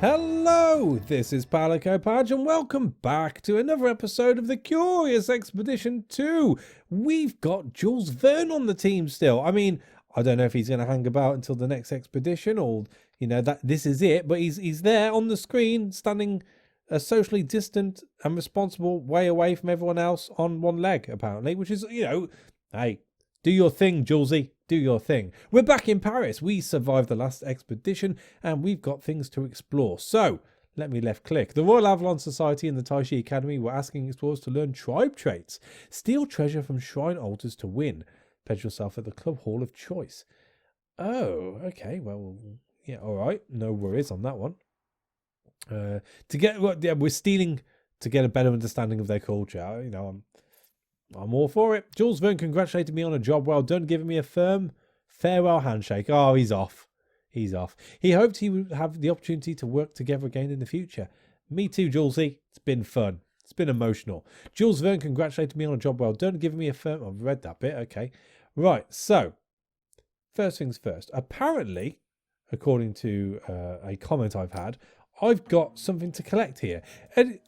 Hello, this is Palico Padge and welcome back to another episode of the Curious Expedition 2. We've got Jules Verne on the team still. I mean, I don't know if he's going to hang about until the next expedition or, that this is it, but he's there on the screen, standing a socially distant and responsible way away from everyone else on one leg, apparently, which is, hey, do your thing, Julesy. Do your thing. We're back in Paris. We survived the last expedition and we've got things to explore. So, let me left click. The Royal Avalon Society and the Taishi Academy were asking explorers to learn tribe traits. Steal treasure from shrine altars to win. Pledge yourself at the club hall of choice. Oh, okay. Well, yeah, all right. No worries on that one. We're stealing to get a better understanding of their culture. I'm all for it. Jules Verne congratulated me on a job well done, giving me a firm farewell handshake. Oh, he's off. He's off. He hoped he would have the opportunity to work together again in the future. Me too, Julesy. It's been fun. It's been emotional. Jules Verne congratulated me on a job well done, giving me a firm... I've read that bit. Okay. Right. So, first things first. Apparently, according to a comment I've had, I've got something to collect here. And...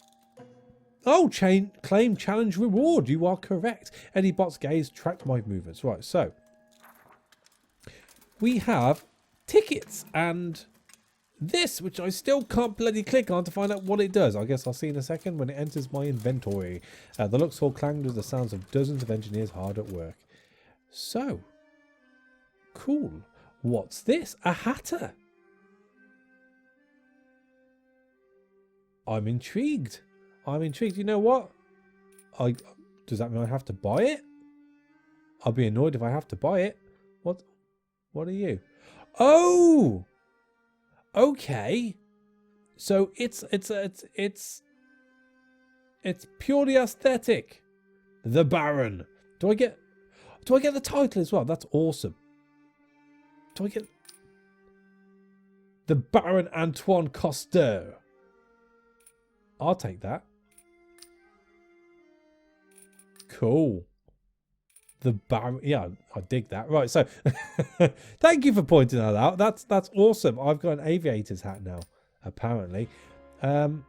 Oh, claim challenge reward. You are correct. Eddie Bot's gaze tracked my movements. Right, so we have tickets and this, which I still can't bloody click on to find out what it does. I guess I'll see in a second when it enters my inventory. The Luxor clanged with the sounds of dozens of engineers hard at work. So, cool. What's this? A hatter. I'm intrigued. You know what? Does that mean I have to buy it? I'll be annoyed if I have to buy it. What are you? Oh! Okay. So it's purely aesthetic. The Baron. Do I get the title as well? That's awesome. Do I get the Baron Antoine Cousteau? I'll take that. Cool. The Baron. Yeah, I dig that. Right, so thank you for pointing that out. That's awesome. I've got an aviator's hat now, apparently. And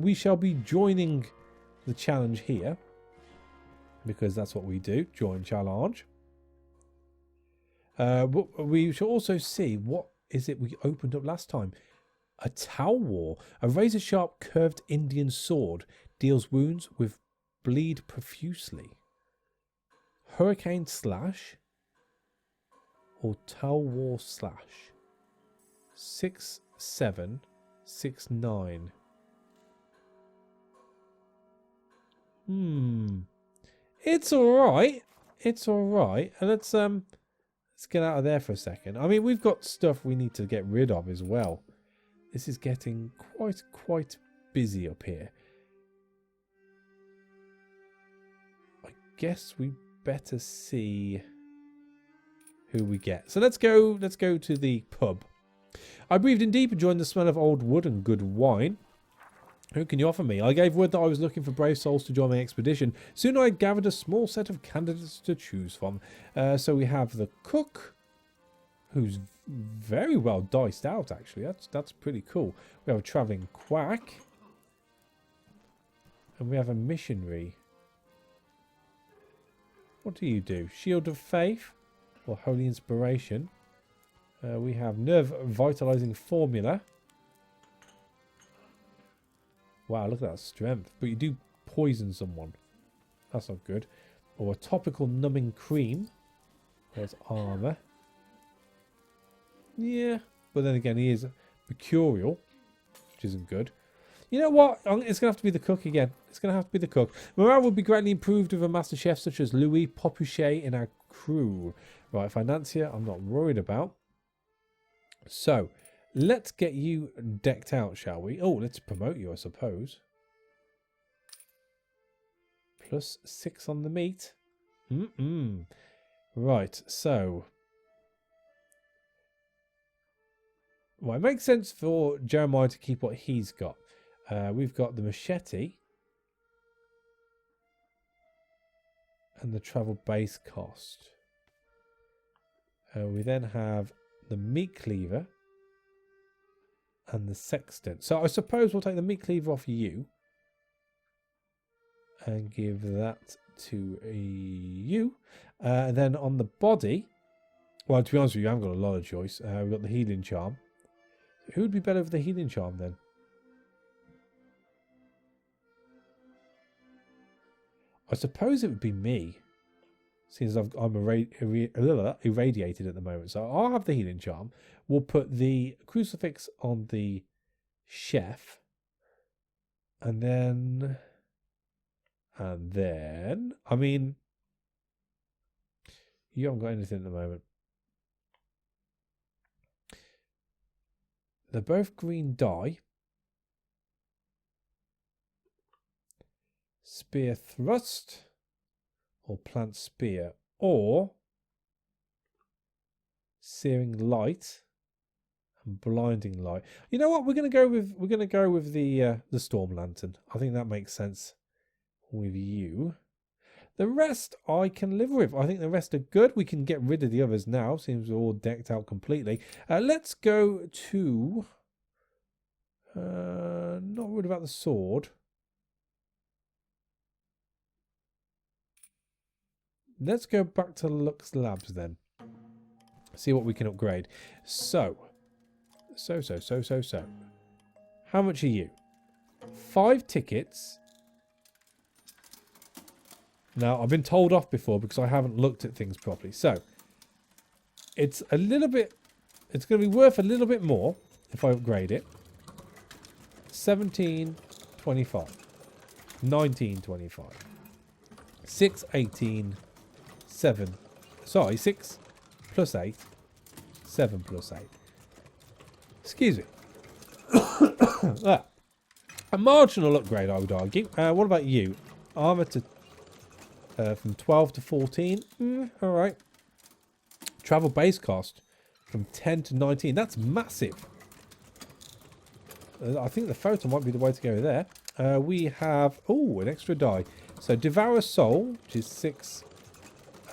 we shall be joining the challenge here. Because that's what we do. Join challenge. We shall also see what is it we opened up last time. A Tau War. A razor-sharp curved Indian sword deals wounds with bleed profusely. Hurricane slash or Tau War slash. 6769. It's alright. It's alright. And let's get out of there for a second. I mean, we've got stuff we need to get rid of as well. This is getting quite busy up here. I guess we better see who we get. So let's go to the pub. I breathed in deep, enjoying the smell of old wood and good wine. Who can you offer me? I gave word that I was looking for brave souls to join my expedition. Soon I gathered a small set of candidates to choose from. So we have the cook, who's very well diced out, actually. That's pretty cool. We have a travelling quack. And we have a missionary. What do you do? Shield of Faith or Holy Inspiration. We have Nerve Vitalizing Formula. Wow, look at that strength. But you do poison someone. That's not good. Or a Topical Numbing Cream. There's armour. Yeah, but then again, he is mercurial, which isn't good. You know what? It's going to have to be the cook again. It's going to have to be the cook. Morale will be greatly improved with a master chef such as Louis Popuchet in our crew. Right, financier, I'm not worried about. So, let's get you decked out, shall we? Oh, let's promote you, I suppose. +6 on the meat. Right, so... Well, it makes sense for Jeremiah to keep what he's got. We've got the machete. And the travel base cost. We then have the meat cleaver and the sextant. So I suppose we'll take the meat cleaver off you and give that to you. And then on the body, well, to be honest with you, I haven't got a lot of choice. We've got the healing charm. Who would be better for the healing charm then? I suppose it would be me, since I'm irradiated at the moment. So I'll have the healing charm. We'll put the crucifix on the chef. And then, I mean, you haven't got anything at the moment. They're both green dye. Spear thrust or plant spear or searing light and blinding light. You know what? We're gonna go with the storm lantern. I think that makes sense with you. The rest I can live with. I think the rest are good. We can get rid of the others now. Seems we're all decked out completely. Let's go to not worried about the sword. Let's go back to Lux Labs then. See what we can upgrade. So. How much are you? 5 tickets. Now, I've been told off before because I haven't looked at things properly. So, it's a little bit... It's going to be worth a little bit more if I upgrade it. 17.25. 19.25. 6.18. 7. Sorry, 6 plus 8. 7 plus 8. Excuse me. A marginal upgrade, I would argue. What about you? Armor to from 12 to 14. All right. Travel base cost from 10 to 19. That's massive. I think the photo might be the way to go there. We have an extra die. So Devour Soul, which is 6,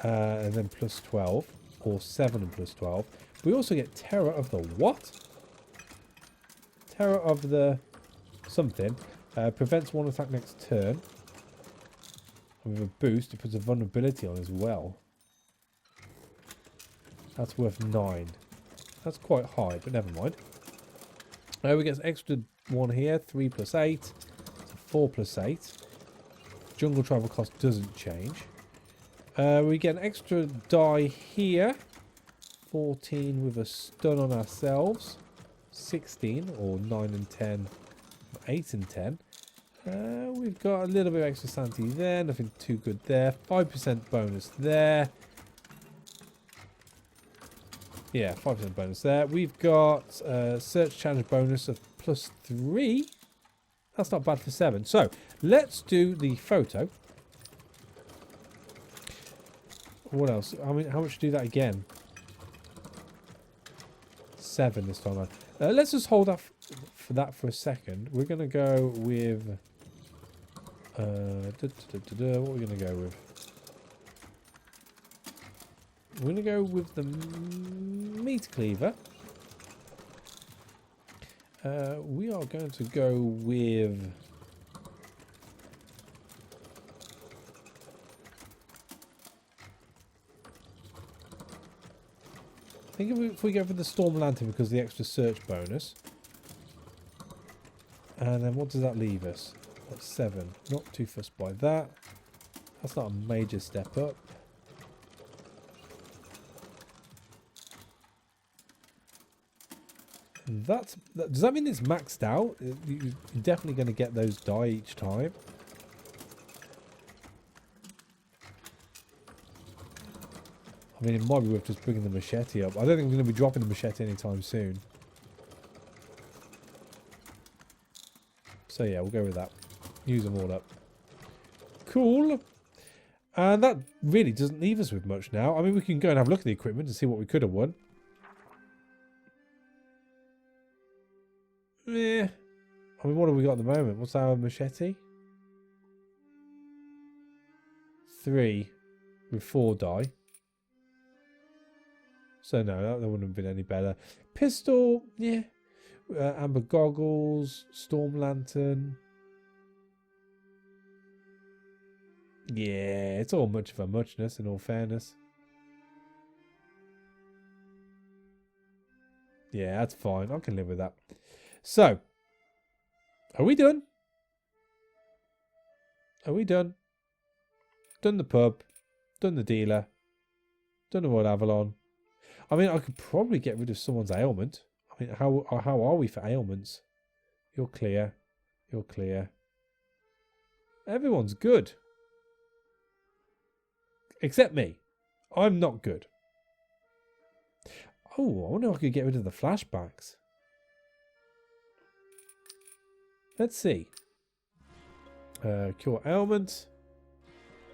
and then plus 12, or 7 and plus 12. We also get Terror of the what? Terror of the something. Prevents one attack next turn. With a boost, it puts a vulnerability on as well. That's worth 9. That's quite high, but never mind. We get an extra one here. 3 plus 8. So 4 plus 8. Jungle travel cost doesn't change. We get an extra die here. 14 with a stun on ourselves. 16 or 9 and 10. 8 and 10. We've got a little bit of extra sanity there. Nothing too good there. 5% bonus there. Yeah, 5% bonus there. We've got search challenge bonus of plus 3. That's not bad for 7. So, let's do the photo. What else? I mean, how much do that again? 7 this time around. Let's just hold off for that for a second. We're going to go with... what are we going to go with? We're going to go with the meat cleaver. We are going to go with... I think if we go for the Storm Lantern because of the extra search bonus. And then what does that leave us? That's 7. Not too fussed by that. That's not a major step up. Does that mean it's maxed out? You're definitely going to get those die each time. I mean, it might be worth just bringing the machete up. I don't think we're going to be dropping the machete anytime soon. So yeah, we'll go with that. Use them all up. Cool. And that really doesn't leave us with much now. I mean, we can go and have a look at the equipment and see what we could have won. I mean, what have we got at the moment? What's our machete? 3 with 4 die. So no, that wouldn't have been any better. Pistol, yeah. Amber goggles, storm lantern. Yeah, it's all much of a muchness in all fairness. Yeah, that's fine. I can live with that. So, are we done? Are we done? Done the pub. Done the dealer. Done the Royal Avalon. I mean, I could probably get rid of someone's ailment. I mean, how are we for ailments? You're clear. You're clear. Everyone's good. Except me. I'm not good. Oh, I wonder if I could get rid of the flashbacks. Let's see. Cure ailment.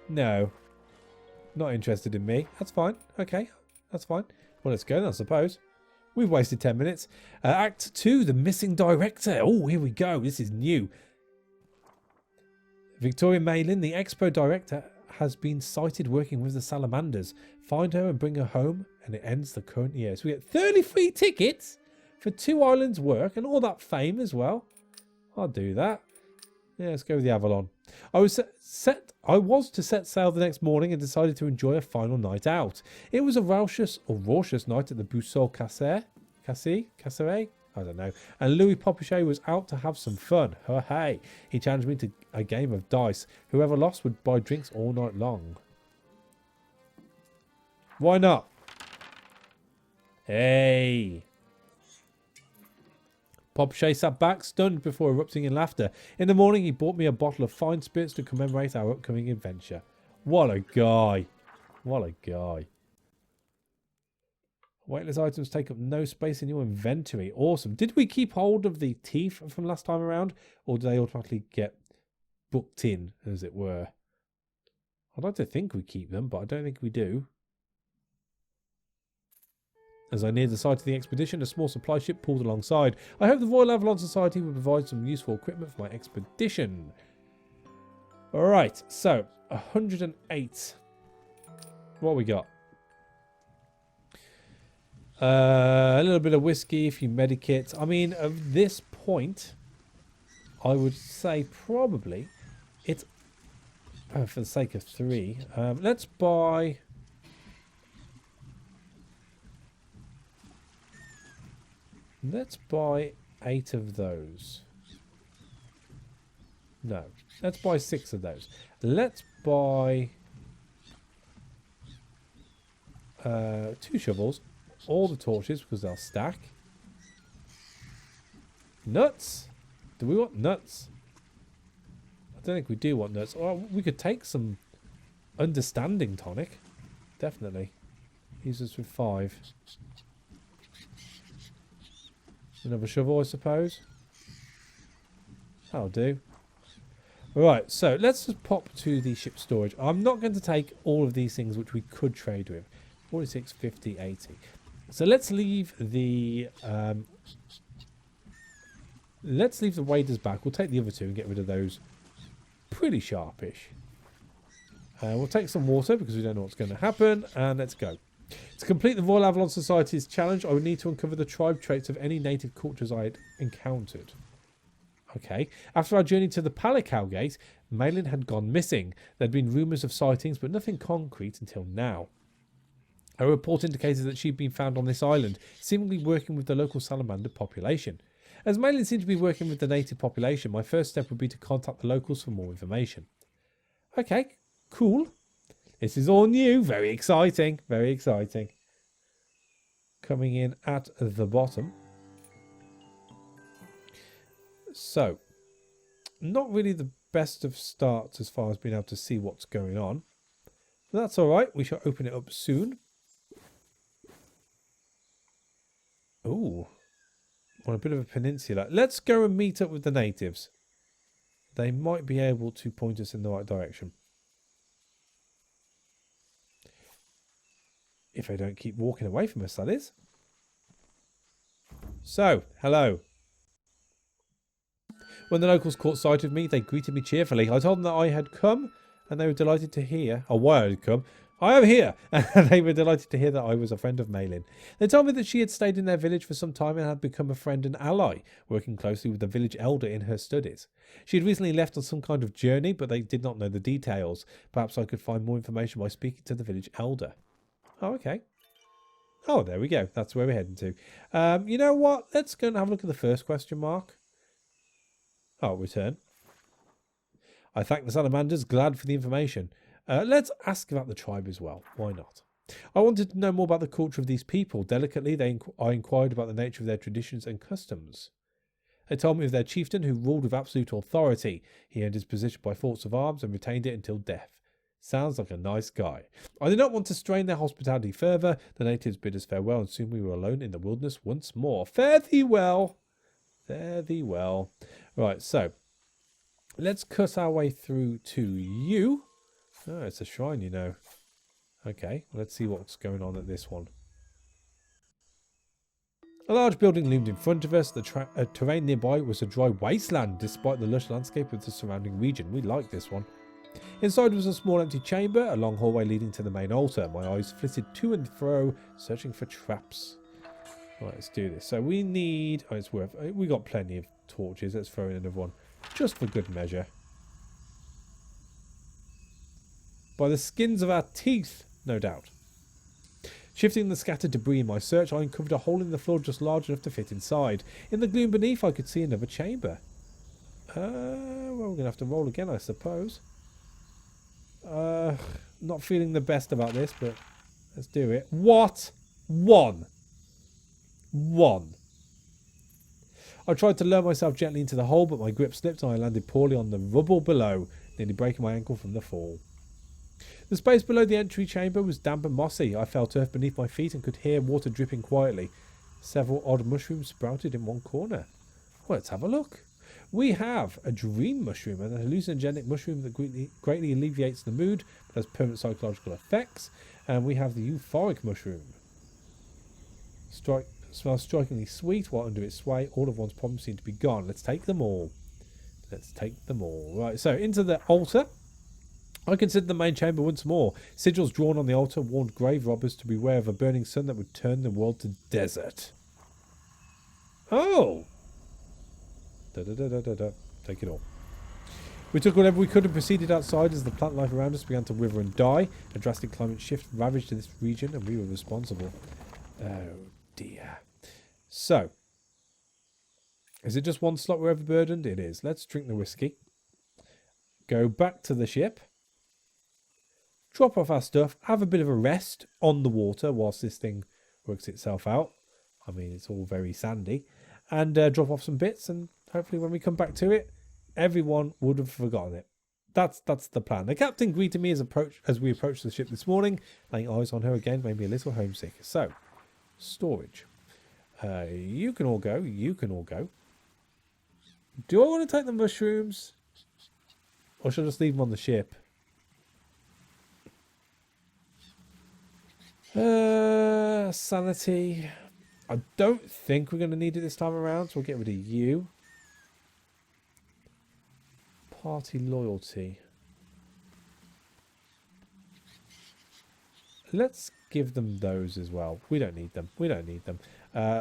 No. Not interested in me. That's fine. Okay. That's fine. Well, let's go then, I suppose. We've wasted 10 minutes. Act 2, the missing director. Oh, here we go. This is new. Victoria Malin, the expo director, has been sighted working with the salamanders. Find her and bring her home, and it ends the current year. So we get 30 free tickets for 2 islands work and all that fame as well. I'll do that. Yeah, let's go with the Avalon. I was to set sail the next morning and decided to enjoy a final night out. It was a raucous night at the Boussole Casseret? I don't know. And Louis Popuchet was out to have some fun. Hey, he challenged me to a game of dice. Whoever lost would buy drinks all night long. Why not? Hey. Popuchet sat back, stunned before erupting in laughter. In the morning, he bought me a bottle of fine spirits to commemorate our upcoming adventure. What a guy. What a guy. Weightless items take up no space in your inventory. Awesome. Did we keep hold of the teeth from last time around? Or do they automatically get booked in, as it were? I'd like to think we keep them, but I don't think we do. As I neared the site of the expedition, a small supply ship pulled alongside. I hope the Royal Avalon Society will provide some useful equipment for my expedition. Alright, so 108. What we got? A little bit of whiskey, a few medikits. I mean, at this point, I would say probably it's for the sake of 3. Let's buy. Let's buy 8 of those. No, let's buy 6 of those. Let's buy 2 shovels. All the torches because they'll stack. Nuts? Do we want nuts? I don't think we do want nuts. Oh, we could take some understanding tonic. Definitely. Use this with 5. Another shovel, I suppose. That'll do. Right, so let's just pop to the ship storage. I'm not going to take all of these things which we could trade with. 46, 50, 80. So let's leave the waders back. We'll take the other 2 and get rid of those. Pretty sharpish. We'll take some water because we don't know what's going to happen. And let's go. To complete the Royal Avalon Society's challenge, I would need to uncover the tribe traits of any native cultures I had encountered. Okay. After our journey to the Palikau Gate, Malin had gone missing. There had been rumours of sightings, but nothing concrete until now. A report indicated that she'd been found on this island, seemingly working with the local salamander population. As Malin seemed to be working with the native population, my first step would be to contact the locals for more information. Okay, cool. This is all new. Very exciting. Very exciting. Coming in at the bottom. So, not really the best of starts as far as being able to see what's going on. But that's all right. We shall open it up soon. Ooh, on a bit of a peninsula. Let's go and meet up with the natives. They might be able to point us in the right direction. If they don't keep walking away from us, that is. So, hello. When the locals caught sight of me, they greeted me cheerfully. I told them that I had come, and they were delighted to hear, or why I had come. I am here. And they were delighted to hear that I was a friend of Malin. They told me that she had stayed in their village for some time and had become a friend and ally, working closely with the village elder in her studies. She had recently left on some kind of journey, but they did not know the details. Perhaps I could find more information by speaking to the village elder. Oh, okay. Oh, there we go. That's where we're heading to. You know what? Let's go and have a look at the first question mark. Oh, return. I thank the salamanders, glad for the information. Let's ask about the tribe as well. Why not? I wanted to know more about the culture of these people. Delicately, I inquired about the nature of their traditions and customs. They told me of their chieftain who ruled with absolute authority. He earned his position by force of arms and retained it until death. Sounds like a nice guy. I did not want to strain their hospitality further. The natives bid us farewell, and soon we were alone in the wilderness once more. Fare thee well. Fare thee well. Right, so let's cut our way through to you. Oh, it's a shrine, you know. Okay, let's see what's going on at this one. A large building loomed in front of us. The terrain nearby was a dry wasteland, despite the lush landscape of the surrounding region. We like this one. Inside was a small empty chamber, a long hallway leading to the main altar. My eyes flitted to and fro, searching for traps. Right, let's do this. So we need... Oh, it's worth... We got plenty of torches. Let's throw in another one, just for good measure. By the skins of our teeth, no doubt. Shifting the scattered debris in my search, I uncovered a hole in the floor just large enough to fit inside. In the gloom beneath, I could see another chamber. Well, we're going to have to roll again, I suppose. Not feeling the best about this, but let's do it. What? One. I tried to lower myself gently into the hole, but my grip slipped and I landed poorly on the rubble below, nearly breaking my ankle from the fall. The space below the entry chamber was damp and mossy. I felt earth beneath my feet and could hear water dripping quietly. Several odd mushrooms sprouted in one corner. Well, let's have a look. We have a dream mushroom, an hallucinogenic mushroom that greatly alleviates the mood but has permanent psychological effects. And we have the euphoric mushroom. Smells strikingly sweet, while under its sway all of one's problems seem to be gone. Let's take them all. Right, so into the altar. I considered the main chamber once more. Sigils drawn on the altar warned grave robbers to beware of a burning sun that would turn the world to desert. Oh! Take it all. We took whatever we could and proceeded outside as the plant life around us began to wither and die. A drastic climate shift ravaged this region and we were responsible. Oh dear. So, is it just one slot we're overburdened? It is. Let's drink the whiskey. Go back to the ship. Drop off our stuff. Have a bit of a rest on the water whilst this thing works itself out. I mean, it's all very sandy. And drop off some bits, and hopefully when we come back to it, everyone would have forgotten it. That's the plan. The captain greeted me as we approached the ship this morning. Laying eyes on her again made me a little homesick. So, storage. You can all go. You can all go. Do I want to take the mushrooms? Or should I just leave them on the ship? Sanity. I don't think we're going to need it this time around, so we'll get rid of you. Party loyalty. Let's give them those as well. We don't need them.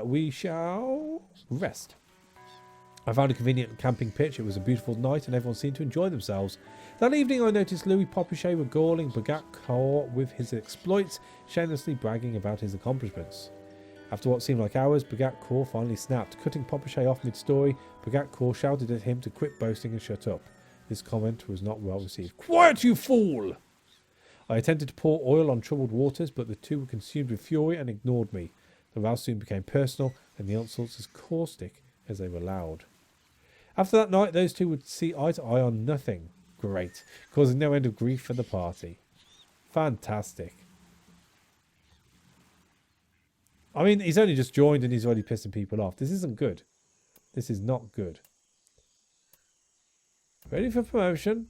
We shall rest. I found a convenient camping pitch. It was a beautiful night and everyone seemed to enjoy themselves. That evening I noticed Louis Popuchet regaling Bagat Kaur with his exploits, shamelessly bragging about his accomplishments. After what seemed like hours, Bagat Kaur finally snapped. Cutting Popuchet off mid-story, Bagat Kaur shouted at him to quit boasting and shut up. This comment was not well received. "Quiet, you fool!" I attempted to pour oil on troubled waters, but the two were consumed with fury and ignored me. The row soon became personal, and the insults as caustic as they were loud. After that night, those two would see eye to eye on nothing. Great. Causing no end of grief for the party. Fantastic. I mean, he's only just joined and he's already pissing people off. This isn't good. This is not good. Ready for promotion.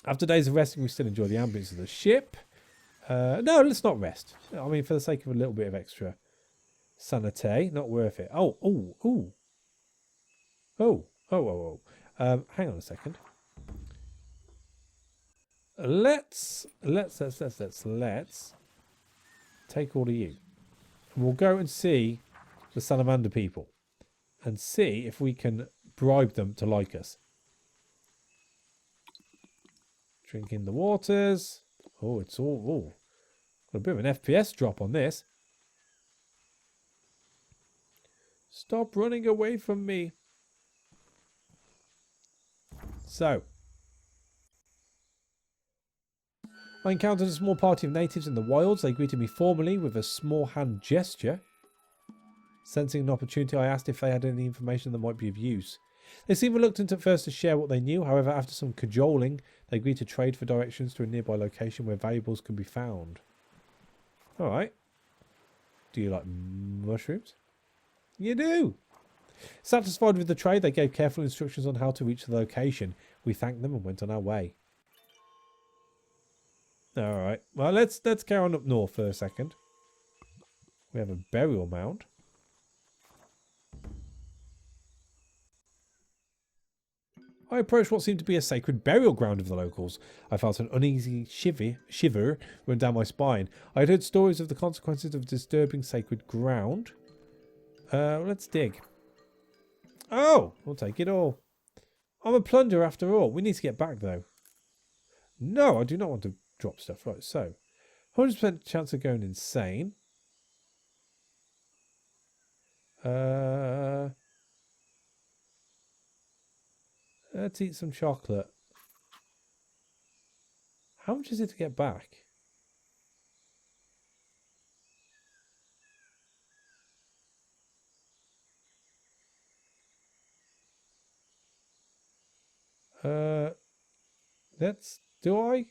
After days of resting, we still enjoy the ambience of the ship. No, let's not rest. I mean, for the sake of a little bit of extra sanity, not worth it. Oh. Hang on a second. Let's take all of you. And we'll go and see the salamander people and see if we can bribe them to like us. Drinking the waters. Oh, it's all got a bit of an FPS drop on this. Stop running away from me. So, I encountered a small party of natives in the wilds. They greeted me formally with a small hand gesture. Sensing an opportunity, I asked if they had any information that might be of use. They seemed reluctant at first to share what they knew. However, after some cajoling, they agreed to trade for directions to a nearby location where valuables could be found. Alright. Do you like mushrooms? You do! Satisfied with the trade, they gave careful instructions on how to reach the location. We thanked them and went on our way. Alright. Well, let's carry on up north for a second. We have a burial mound. I approached what seemed to be a sacred burial ground of the locals. I felt an uneasy shiver run down my spine. I had heard stories of the consequences of disturbing sacred ground. Let's dig. Oh, we'll take it all. I'm a plunderer after all. We need to get back, though. No, I do not want to drop stuff. Right, so 100% chance of going insane. Let's eat some chocolate. How much is it to get back? Do I?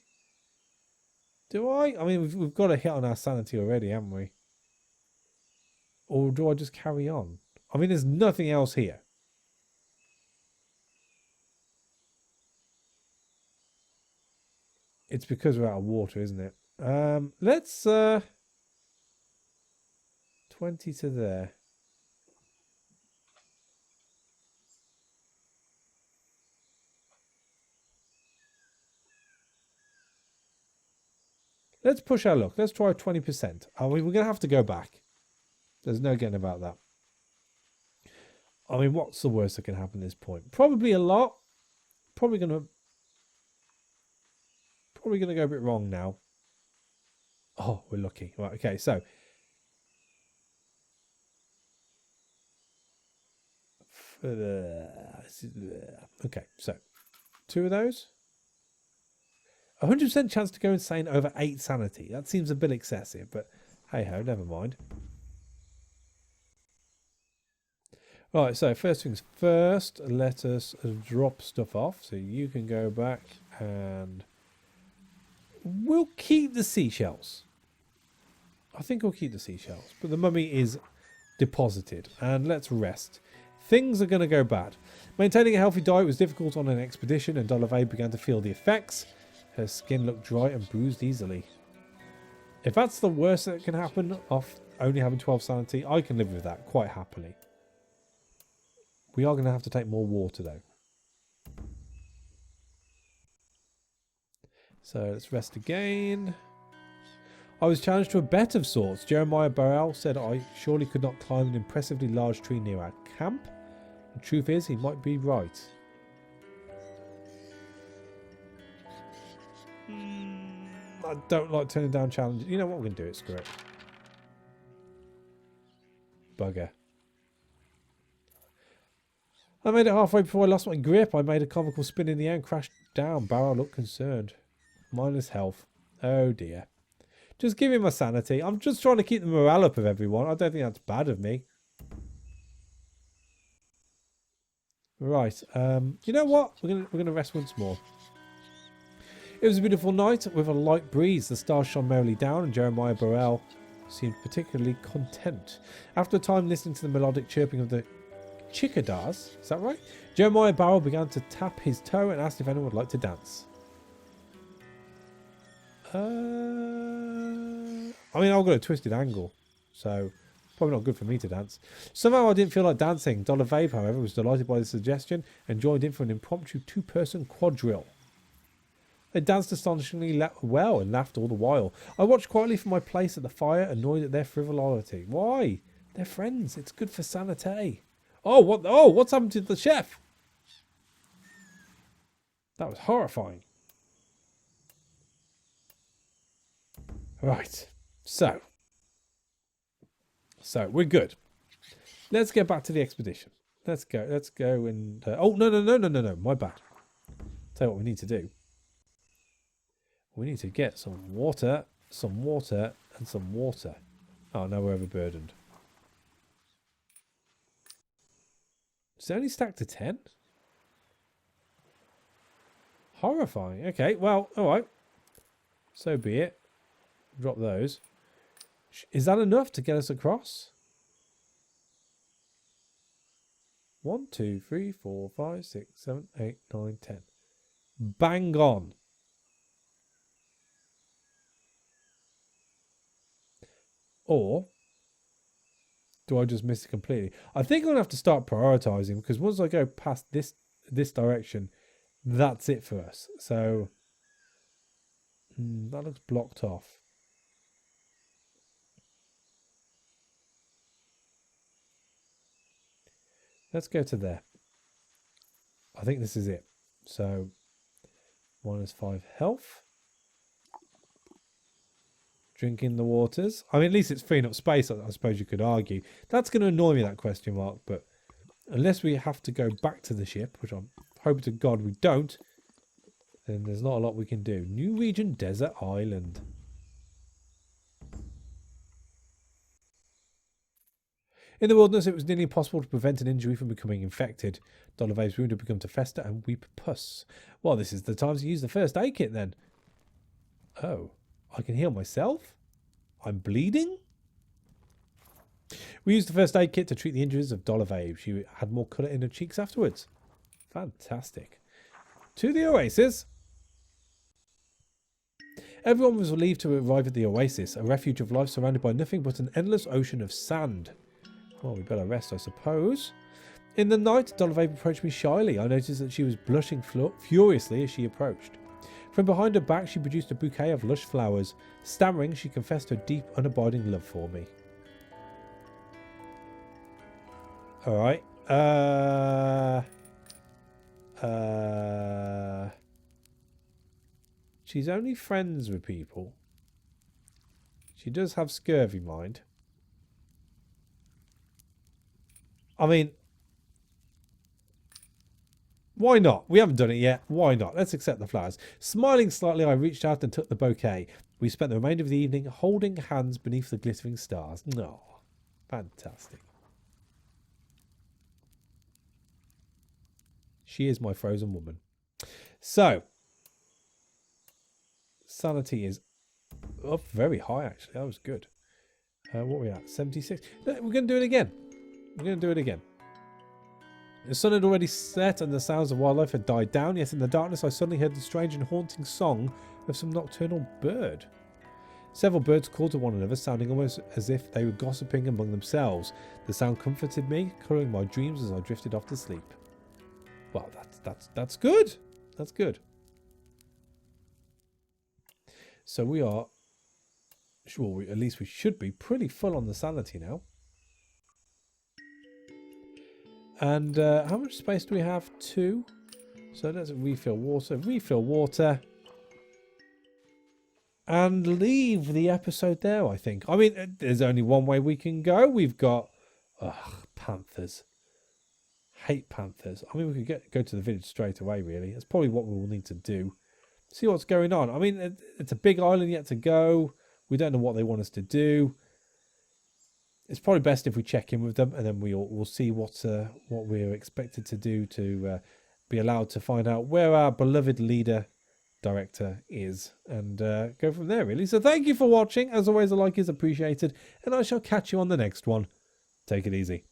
I mean, we've got a hit on our sanity already, haven't we? Or do I just carry on? I mean, there's nothing else here. It's because we're out of water, isn't it? Let's 20 to there. Let's push our luck. Let's try 20%. I mean, we're going to have to go back. There's no getting about that. I mean, what's the worst that can happen at this point? Probably a lot. Probably going to go a bit wrong now. Oh, we're lucky. Right, okay, so. Okay, so 2 of those. 100% chance to go insane over 8 sanity. That seems a bit excessive, but hey ho, never mind. Right, so first things first, let us drop stuff off. So you can go back and we'll keep the seashells. I think we'll keep the seashells, but the mummy is deposited. And let's rest. Things are going to go bad. Maintaining a healthy diet was difficult on an expedition, and Dolave began to feel the effects. Her skin looked dry and bruised easily. If that's the worst that can happen off only having 12 sanity, I can live with that quite happily. We are going to have to take more water though. So let's rest again. I was challenged to a bet of sorts. Jeremiah Burrell said I surely could not climb an impressively large tree near our camp. The truth is, he might be right. I don't like turning down challenges. You know what? We're going to do it. Screw it. Bugger. I made it halfway before I lost my grip. I made a comical spin in the air and crashed down. Barrow looked concerned. Minus health. Oh dear. Just give me my sanity. I'm just trying to keep the morale up of everyone. I don't think that's bad of me. Right. You know what? We're gonna rest once more. It was a beautiful night with a light breeze. The stars shone merrily down, and Jeremiah Burrell seemed particularly content. After a time listening to the melodic chirping of the cicadas, is that right? Jeremiah Burrell began to tap his toe and asked if anyone would like to dance. I mean, I've got a twisted ankle, so probably not good for me to dance. Somehow I didn't feel like dancing. Dollar Vape, however, was delighted by the suggestion and joined in for an impromptu 2-person quadrille. They danced astonishingly well and laughed all the while. I watched quietly from my place at the fire, annoyed at their frivolity. Why? They're friends. It's good for sanity. Oh, what? Oh, what's happened to the chef? That was horrifying. Right. So we're good. Let's get back to the expedition. Let's go. Let's go and... oh, no. My bad. Tell you what we need to do. We need to get some water, and some water. Oh, no, we're overburdened. Is it only stacked to 10? Horrifying. Okay, well, all right. So be it. Drop those. Is that enough to get us across? 1, 2, 3, 4, 5, 6, 7, 8, 9, 10. Bang on. Or do I just miss it completely? I think I'm going to have to start prioritizing, because once I go past this direction, that's it for us. So that looks blocked off. Let's go to there. I think this is it. So -5 health. Drinking the waters. I mean, at least it's freeing up space, I suppose you could argue. That's going to annoy me, that question mark. But unless we have to go back to the ship, which I'm hoping to God we don't, then there's not a lot we can do. New region, desert island. In the wilderness, it was nearly impossible to prevent an injury from becoming infected. Dolive's wound had begun to fester and weep pus. Well, this is the time to use the first aid kit then. Oh, I can heal myself? I'm bleeding? We used the first aid kit to treat the injuries of Dolive. She had more colour in her cheeks afterwards. Fantastic. To the oasis. Everyone was relieved to arrive at the oasis, a refuge of life surrounded by nothing but an endless ocean of sand. Well, we better rest, I suppose. In the night, Dolive approached me shyly. I noticed that she was blushing furiously as she approached. From behind her back, she produced a bouquet of lush flowers. Stammering, she confessed her deep, unabiding love for me. All right. She's only friends with people. She does have scurvy, mind. I mean, why not? We haven't done it yet. Why not? Let's accept the flowers. Smiling slightly, I reached out and took the bouquet. We spent the remainder of the evening holding hands beneath the glittering stars. No, fantastic. She is my frozen woman. So, sanity is up very high, actually. That was good. What are we at? 76. We're going to do it again. We're going to do it again. The sun had already set and the sounds of wildlife had died down, yet in the darkness I suddenly heard the strange and haunting song of some nocturnal bird. Several birds called to one another, sounding almost as if they were gossiping among themselves. The sound comforted me, colouring my dreams as I drifted off to sleep. Well, that's good. That's good. So we are, sure, at least we should be pretty full on the sanity now. And how much space do we have? 2. So let's refill water. And leave the episode there, I think. I mean, there's only one way we can go. We've got... Ugh, panthers. Hate panthers. I mean, we could go to the village straight away, really. That's probably what we will need to do. See what's going on. I mean, it's a big island yet to go. We don't know what they want us to do. It's probably best if we check in with them, and then we'll see what we're expected to do to be allowed to find out where our beloved leader director is, and go from there, really. So thank you for watching. As always, a like is appreciated, and I shall catch you on the next one. Take it easy.